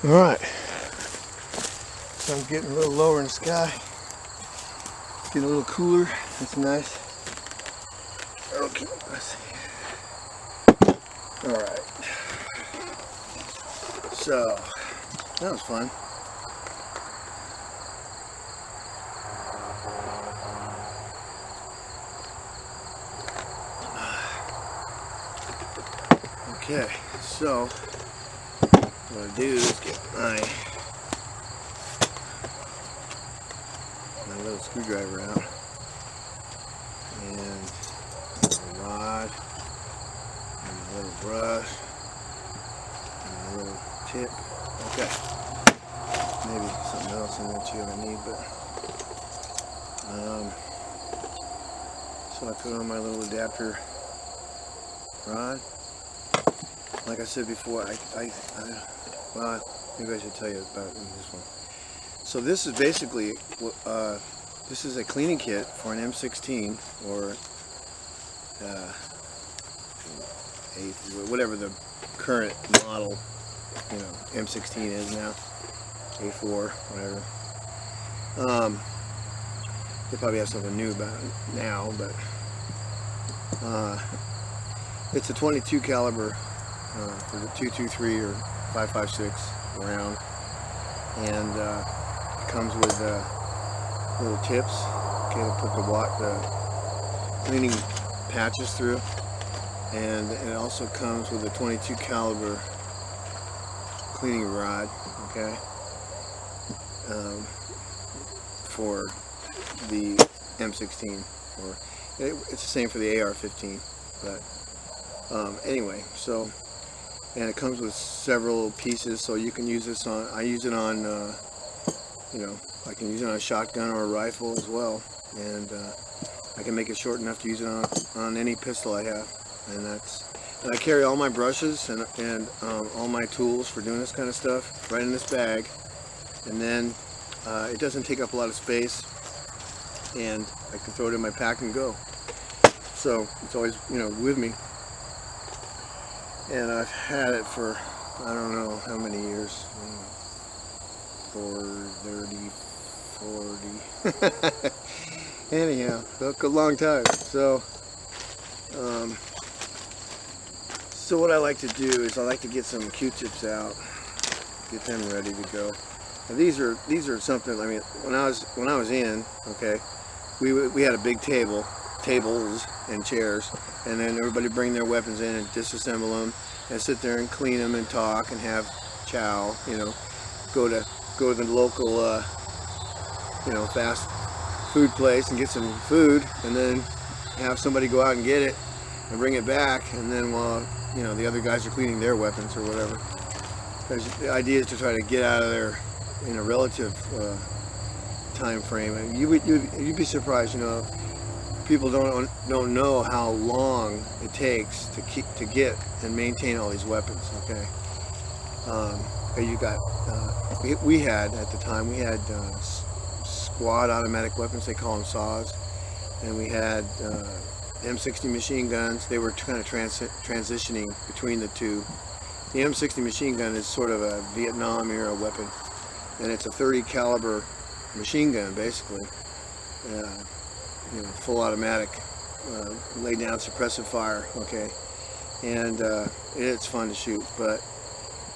Alright, so I'm getting a little lower in the sky. It's getting a little cooler. That's nice. Okay, let's see. Alright. So, that was fun. Okay, so what I'm going to do is get my little screwdriver out and my rod and my little brush and my little tip. Okay, maybe something else in there too I need, but so I put on my little adapter rod. Like I said before, well, maybe I should tell you about this one. So this is basically, this is a cleaning kit for an M16 or whatever the current model, M16 is now, A4, whatever. They probably have something new about it now, but it's a 22 caliber for the 223 or 5.56 round, and it comes with little tips, okay, to put the cleaning patches through, and it also comes with a 22 caliber cleaning rod, okay, for the M16, or it's the same for the AR-15, but anyway, so, and it comes with several pieces, so you can use this on, I use it on, I can use it on a shotgun or a rifle as well, and I can make it short enough to use it on any pistol I have, and I carry all my brushes and all my tools for doing this kind of stuff right in this bag, and then it doesn't take up a lot of space, and I can throw it in my pack and go. So it's always, with me. And I've had it for, I don't know how many years, 30, 40. Anyhow, took a long time. So what I like to do is I like to get some Q-tips out, get them ready to go. Now these are something. I mean, when I was in, okay, we had a big tables and chairs, and then everybody bring their weapons in and disassemble them and sit there and clean them and talk and have chow, go to the local fast food place and get some food, and then have somebody go out and get it and bring it back, and then while the other guys are cleaning their weapons or whatever, because the idea is to try to get out of there in a relative time frame. And you'd be surprised, people don't know how long it takes to get and maintain all these weapons. Okay, you got we had at the time, we had squad automatic weapons, they call them saws, and we had M60 machine guns. They were kind of transitioning between the two. The M60 machine gun is sort of a Vietnam era weapon, and it's a 30 caliber machine gun basically. Full automatic, lay down suppressive fire, okay, and it's fun to shoot, but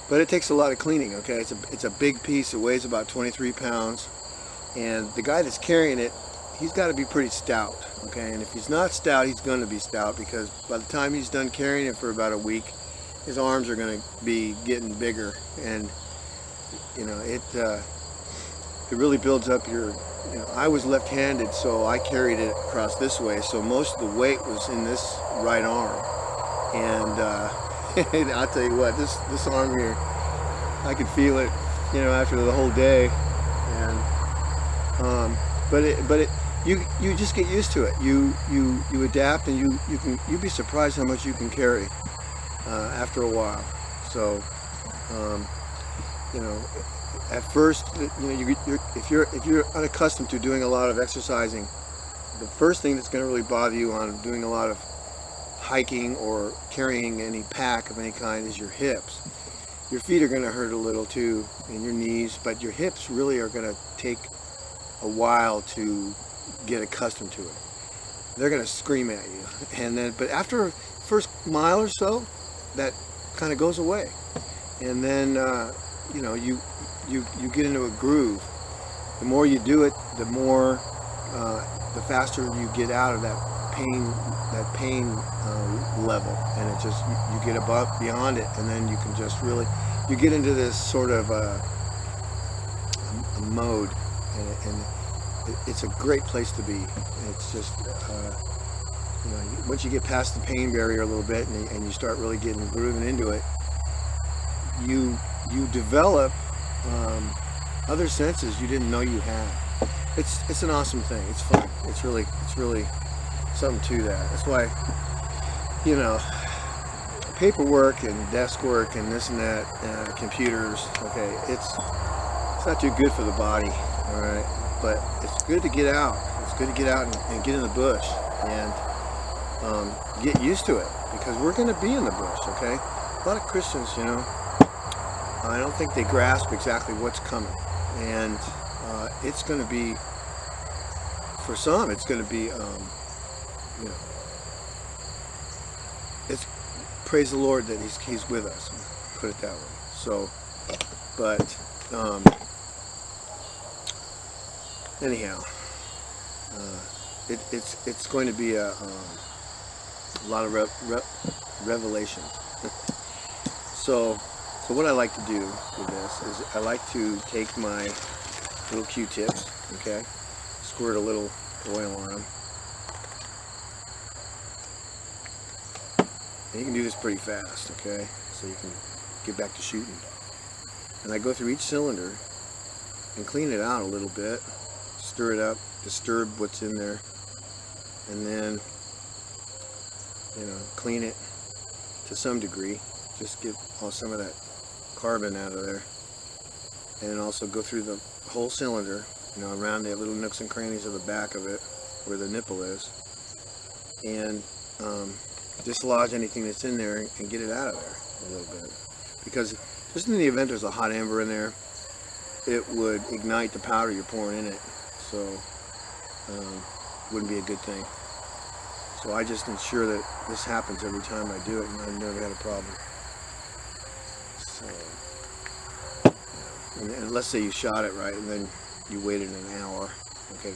it takes a lot of cleaning, okay. It's a big piece. It weighs about 23 pounds, and the guy that's carrying it, he's got to be pretty stout, okay, and if he's not stout, he's going to be stout, because by the time he's done carrying it for about a week, his arms are going to be getting bigger, and it really builds up your, I was left-handed, so I carried it across this way, so most of the weight was in this right arm, and I'll tell you what, this arm here, I could feel it, after the whole day, and you just get used to it. You adapt, and you'd be surprised how much you can carry after a while. So at first, if you're unaccustomed to doing a lot of exercising, the first thing that's going to really bother you on doing a lot of hiking or carrying any pack of any kind is your hips. Your feet are going to hurt a little too, and your knees, but your hips really are going to take a while to get accustomed to it. They're going to scream at you, and then, but after first mile or so, that kind of goes away, and then you know, you get into a groove. The more you do it, the more the faster you get out of that pain level, and it just, you get above beyond it, and then you can just really, you get into this sort of a mode, and it's a great place to be. It's just you know, once you get past the pain barrier a little bit, and you start really getting grooving into it, you develop other senses you didn't know you had. It's an awesome thing. It's fun. It's really something to that. That's why, you know, paperwork and desk work and this and that, computers, okay, it's not too good for the body, all right, but it's good to get out. It's good to get out and get in the bush and get used to it, because we're going to be in the bush, okay? A lot of Christians, you know, I don't think they grasp exactly what's coming, and it's going to be, for some, it's going to be, you know, it's, praise the Lord that he's with us, put it that way. So, but anyhow, it's going to be a lot of revelation. So what I like to do with this is I like to take my little Q-tips, okay, squirt a little oil on them. And you can do this pretty fast, okay, so you can get back to shooting. And I go through each cylinder and clean it out a little bit, stir it up, disturb what's in there, and then, you know, clean it to some degree, just get all some of that carbon out of there, and also go through the whole cylinder, you know, around the little nooks and crannies of the back of it where the nipple is, and dislodge anything that's in there and get it out of there a little bit, because just in the event there's a hot ember in there, it would ignite the powder you're pouring in it, so wouldn't be a good thing. So I just ensure that this happens every time I do it, and I've never had a problem. So, and let's say you shot it right, and then you waited an hour. Okay,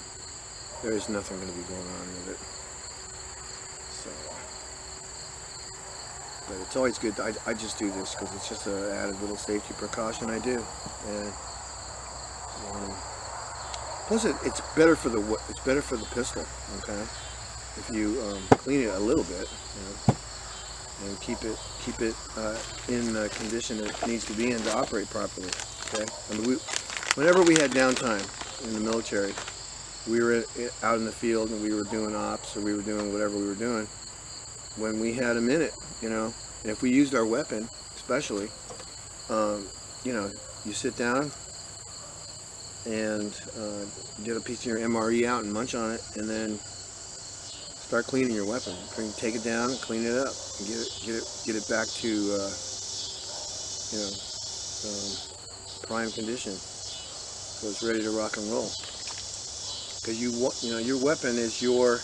there is nothing going to be going on with it. So, but it's always good. I just do this because it's just an added little safety precaution I do, and plus it's better for the pistol. Okay, if you clean it a little bit, you know, and keep it in the condition it needs to be in to operate properly. Okay, I mean, whenever we had downtime in the military, we were out in the field and we were doing ops, or we were doing whatever we were doing. When we had a minute, you know, and if we used our weapon, especially, you know, you sit down and get a piece of your MRE out and munch on it, and then start cleaning your weapon. Take it down and clean it up, and get it back to you know, prime condition, so it's ready to rock and roll. Because you know, your weapon is your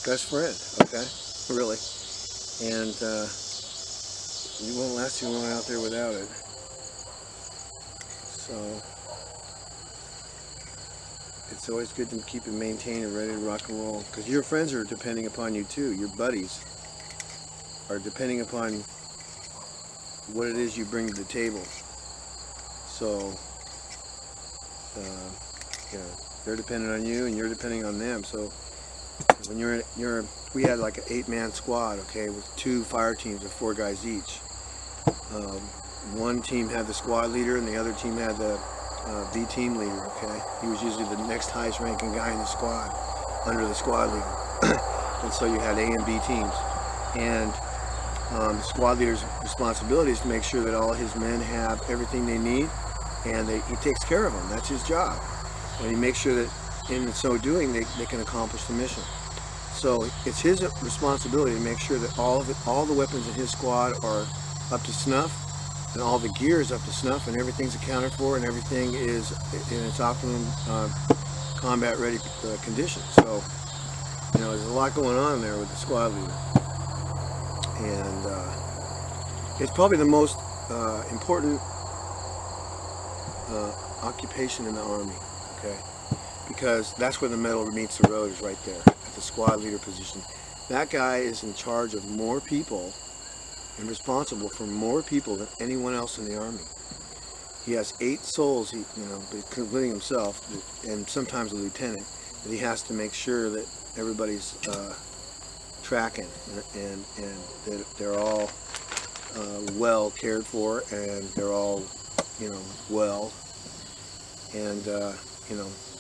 best friend, okay, really, and you won't last too long out there without it. So it's always good to keep it maintained and ready to rock and roll, because your friends are depending upon you too. Your buddies are depending upon what it is you bring to the table. So you know, they're dependent on you and you're depending on them. So when we had like an 8-man squad, okay, with 2 fire teams of 4 guys each. One team had the squad leader and the other team had the B team leader, okay? He was usually the next highest ranking guy in the squad, under the squad leader. And so you had A and B teams. And the squad leader's responsibility is to make sure that all his men have everything they need, and he takes care of them. That's his job. And he makes sure that in so doing they can accomplish the mission. So it's his responsibility to make sure that all the weapons in his squad are up to snuff, and all the gear is up to snuff, and everything's accounted for, and everything is in its optimum combat ready condition. So, you know, there's a lot going on there with the squad leader, and it's probably the most important occupation in the Army, okay? Because that's where the metal meets the road, is right there at the squad leader position. That guy is in charge of more people and responsible for more people than anyone else in the Army. He has 8 souls, including himself, and sometimes a lieutenant, that he has to make sure that everybody's tracking and that they're all well cared for, and they're all, well. And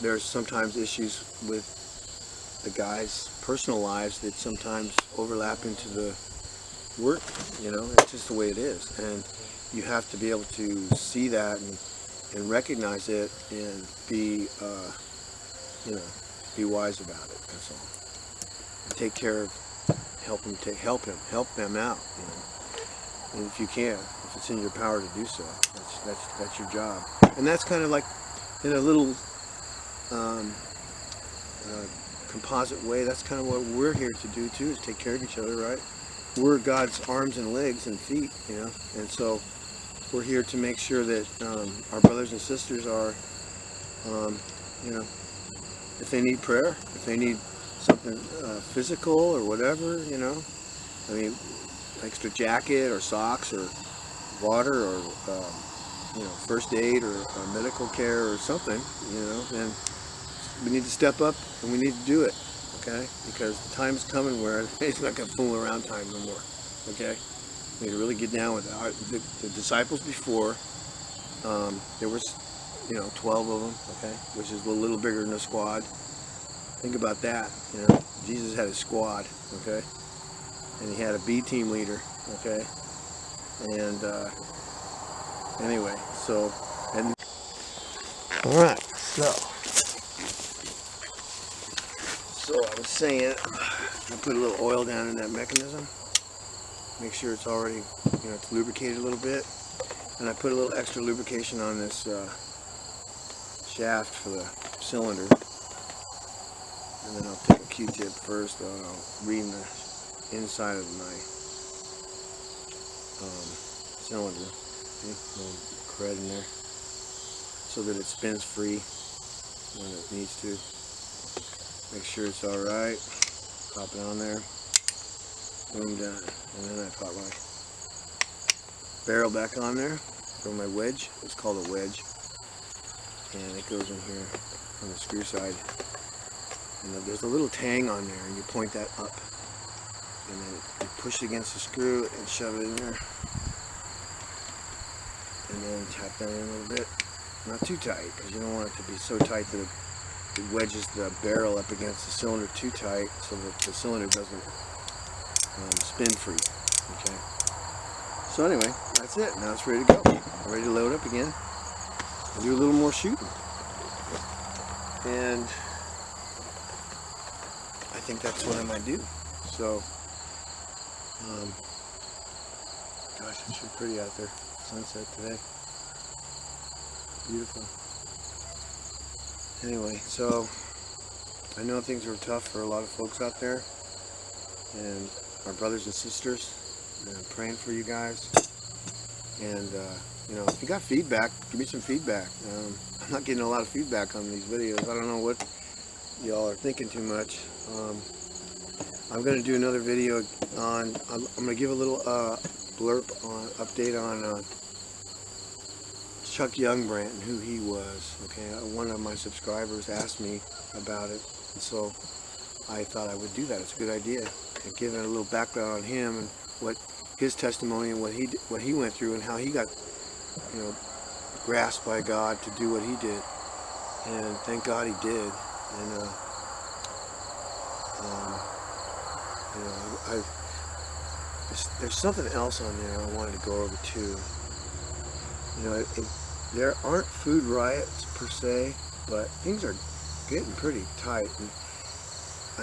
there's sometimes issues with the guys' personal lives that sometimes overlap into the work. It's just the way it is, and you have to be able to see that and recognize it and be be wise about it. That's all. And take care of, help them out. And if you can, if it's in your power to do so, that's your job. And that's kind of like in a little composite way. That's kind of what we're here to do too, is take care of each other, right? We're God's arms and legs and feet, and so we're here to make sure that our brothers and sisters are, if they need prayer, if they need something physical or whatever, I mean, extra jacket or socks or water or first aid or medical care or something, then we need to step up and we need to do it, okay? Because the time's coming where it's not going to fool around time no more, okay? We need to really get down with it. The disciples before, there was, 12 of them, okay? Which is a little bigger than a squad. Think about that, Jesus had a squad, okay? And he had a B team leader, okay? And anyway, so, and all right, so I was saying, I put a little oil down in that mechanism, make sure it's already, it's lubricated a little bit, and I put a little extra lubrication on this shaft for the cylinder, and then I'll take a Q-tip first, and I'll ream the inside of my cylinder, okay, a little cred in there, so that it spins free when it needs to. Make sure it's alright, pop it on there, boom, done. And then I pop my barrel back on there, throw my wedge, it's called a wedge, and it goes in here on the screw side. And there's a little tang on there, and you point that up, and then you push it against the screw and shove it in there, and then tap that in a little bit. Not too tight, because you don't want it to be so tight that it wedges the barrel up against the cylinder too tight, so that the cylinder doesn't spin free. Okay. So anyway, that's it. Now it's ready to go. I'm ready to load up again and do a little more shooting. And I think that's what I might do. So, gosh, it's sure pretty out there. Sunset today. Beautiful. Anyway, so I know things are tough for a lot of folks out there, and our brothers and sisters, and I'm praying for you guys. And if you got feedback, give me some feedback. I'm not getting a lot of feedback on these videos. I don't know what y'all are thinking too much. I'm going to do another video on, I'm going to give a little update on Chuck Youngbrand and who he was. Okay, one of my subscribers asked me about it, and so I thought I would do that. It's a good idea, and give it a little background on him and what his testimony and what he went through and how he got grasped by God to do what he did, and thank God he did. And there's something else on there I wanted to go over too. There aren't food riots per se, but things are getting pretty tight. And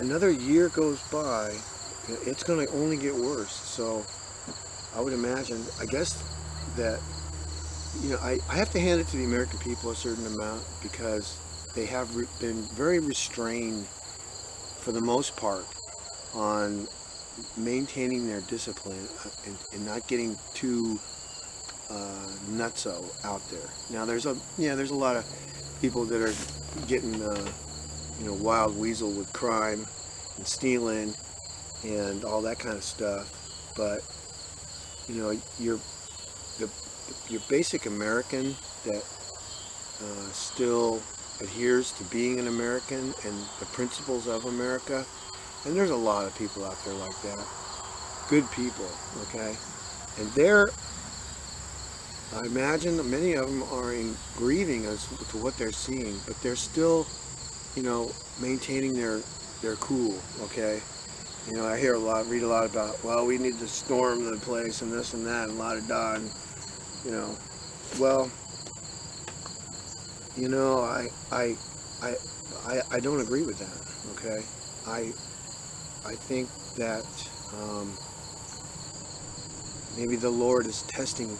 another year goes by, it's going to only get worse. So I would imagine, I guess that, I have to hand it to the American people a certain amount because they have been very restrained for the most part on maintaining their discipline and not getting too nutso out there. Now there's a lot of people that are getting wild weasel with crime and stealing and all that kind of stuff, but you're the your basic American that still adheres to being an American and the principles of America. And there's a lot of people out there like that. Good people, okay? And I imagine that many of them are in grieving as to what they're seeing, but they're still, maintaining their cool, okay? I read a lot about, well, we need to storm the place and this and that and la-da-da, and, well, I don't agree with that, okay? I think that maybe the Lord is testing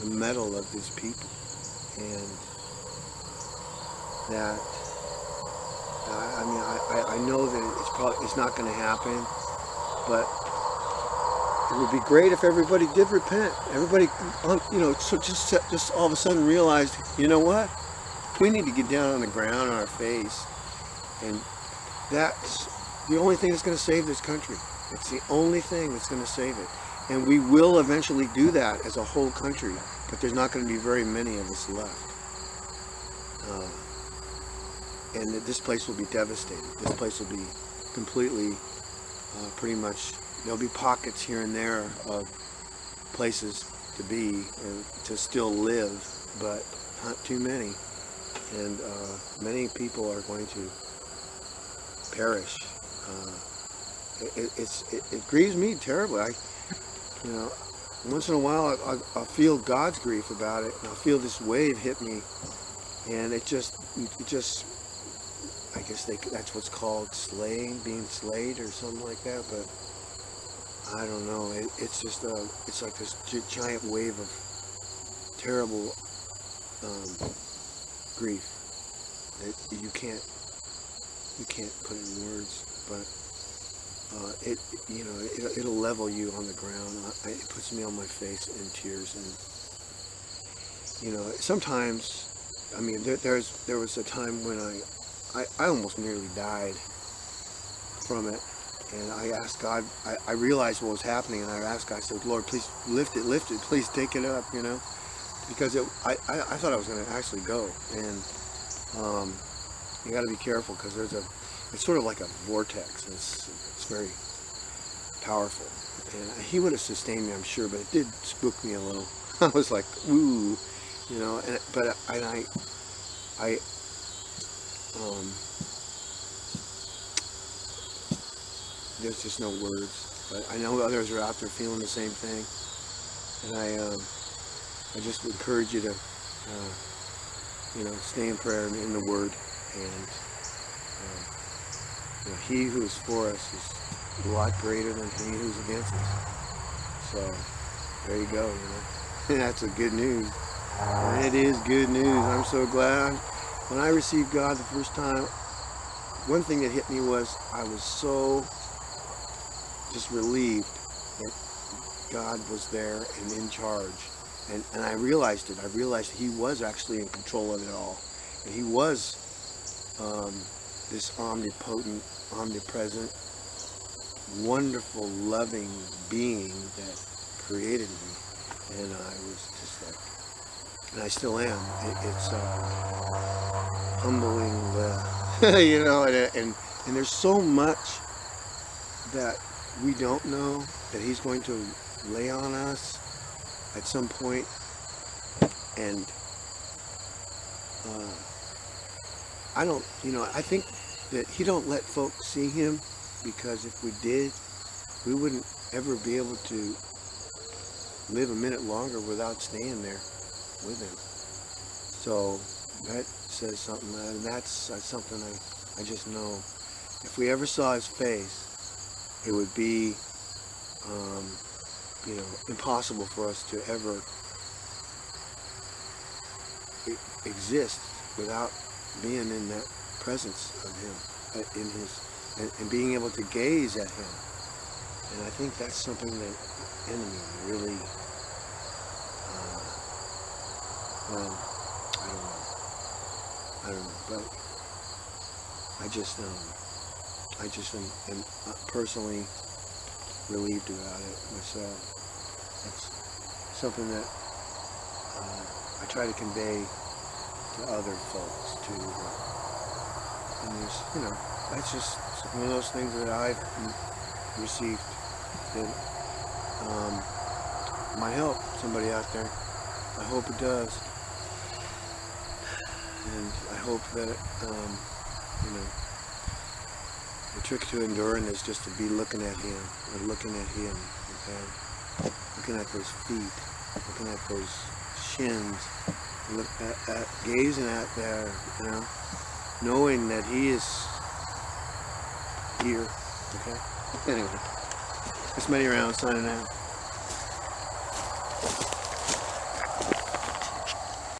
the mettle of His people, and that I know that it's not going to happen, but it would be great if everybody did repent. Everybody, so just all of a sudden realized, you know what? We need to get down on the ground on our face, and that's the only thing that's going to save this country. It's the only thing that's going to save it. And we will eventually do that as a whole country, but there's not going to be very many of us left. And this place will be devastated. This place will be completely, pretty much, there'll be pockets here and there of places to be, to still live, but not too many. And many people are going to perish. It grieves me terribly. Once in a while I feel God's grief about it, and I feel this wave hit me, and it just I guess that's what's called being slayed or something like that, but I don't know. It's like this giant wave of terrible grief that you can't put in words, but it'll level you on the ground. It puts me on my face in tears, and sometimes, there was a time when I almost nearly died from it, and I asked God. I realized what was happening, and I asked God. I said, Lord, please lift it, please take it up, because I thought I was going to actually go, and you got to be careful because it's sort of like a vortex. It's very powerful, and He would have sustained me, I'm sure, but it did spook me a little. I was like, ooh, there's just no words. But I know others are out there feeling the same thing, and I just encourage you to, stay in prayer and in the Word, and He who is for us is a lot greater than He who's against us. So there you go. That's a good news. It is good news. I'm so glad. When I received God the first time, one thing that hit me was I was so just relieved that God was there and in charge. And I realized it. I realized He was actually in control of it all. And He was this omnipotent, omnipresent, wonderful, loving being that created me. And I was just like, and I still am. It's humbling, and there's so much that we don't know that He's going to lay on us at some point, and I think that He don't let folks see Him, because if we did, we wouldn't ever be able to live a minute longer without staying there with Him. So that says something, and that's something I just know. If we ever saw His face, it would be you know, impossible for us to ever exist without being in that presence of him, in his, and being able to gaze at him. And I think that's something that the enemy really, well, I don't know, but I just am personally relieved about it myself. It's something that I try to convey to other folks too. And there's, you know, that's just one of those things that I've received that might help somebody out there. I hope it does. And I hope that, you know, the trick to enduring is just to be looking at him, and looking at him, okay? Looking at those feet, looking at those shins, look at gazing at there, you know, knowing that he is here, okay? Anyway, it's Matty around signing out.